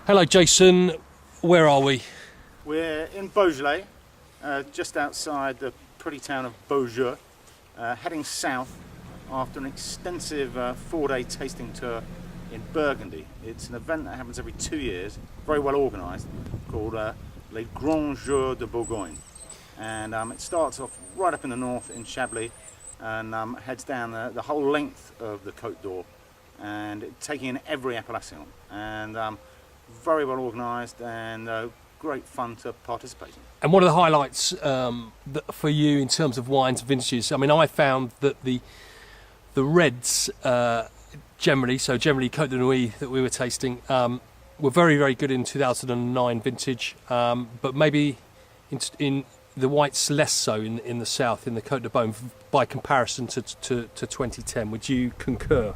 Hello Jason, where are we? We're in Beaujolais, just outside the pretty town of Beaujolais, heading south after an extensive 4-day tasting tour in Burgundy. It's an event that happens every 2 years, very well organised, called Les Grands Jours de Bourgogne. And it starts off right up in the north in Chablis and heads down the whole length of the Côte d'Or, and taking in every appellation. And very well organised and great fun to participate in. And what are the highlights for you in terms of wines and vintages? I mean, I found that the reds generally Côte de Nuits that we were tasting were very, very good in 2009 vintage, but maybe in the whites less so in the south, in the Côte de Beaune, by comparison to 2010. Would you concur?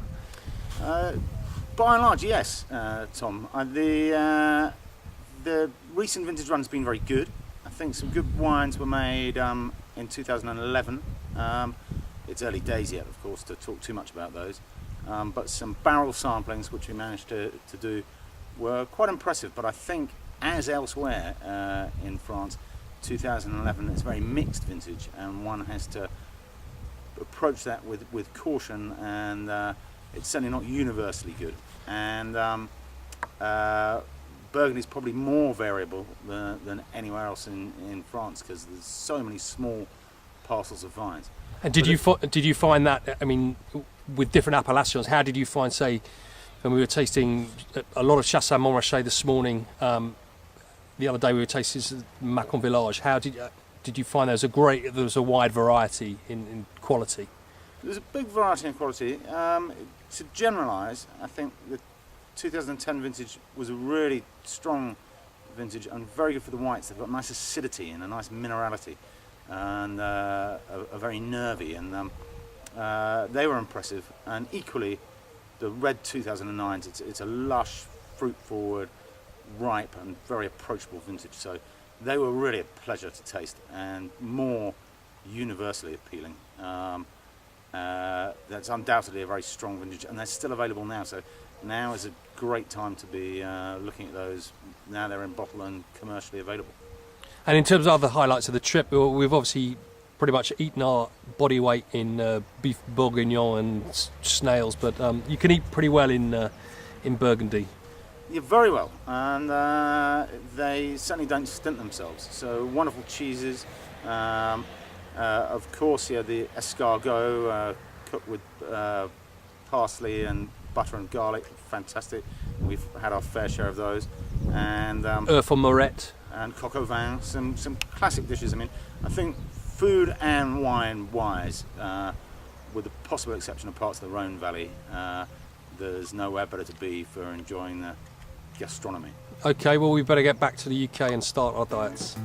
By and large, yes, Tom. The recent vintage run's been very good. I think some good wines were made in 2011. It's early days yet, of course, to talk too much about those. But some barrel samplings, which we managed to do, were quite impressive. But I think, as elsewhere in France, 2011 is very mixed vintage, and one has to approach that with caution, and it's certainly not universally good. And Burgundy is probably more variable than anywhere else in France, because there's so many small parcels of vines. And did you find that, I mean, with different appellations, how did you find, say, when we were tasting a lot of Chassagne-Montrachet this morning, the other day we were tasting Macon Village, how did you find there was a wide variety in quality? There's a big variety in quality. To generalise, I think the 2010 vintage was a really strong vintage and very good for the whites. They've got nice acidity and a nice minerality, and are very nervy, and they were impressive. And equally, the red 2009s, it's a lush, fruit-forward, ripe and very approachable vintage. So they were really a pleasure to taste and more universally appealing. That's undoubtedly a very strong vintage, and they're still available now. So now is a great time to be looking at those. Now they're in bottle and commercially available. And in terms of other highlights of the trip, we've obviously pretty much eaten our body weight in beef bourguignon and snails, but you can eat pretty well in Burgundy. Yeah, very well, and they certainly don't stint themselves. So wonderful cheeses. Of course, the escargot cooked with parsley and butter and garlic, fantastic. We've had our fair share of those. And for Moret. And coq au vin, some classic dishes. I mean, I think food and wine wise, with the possible exception of parts of the Rhone Valley, there's nowhere better to be for enjoying the gastronomy. Okay, well, we better get back to the UK and start our diets.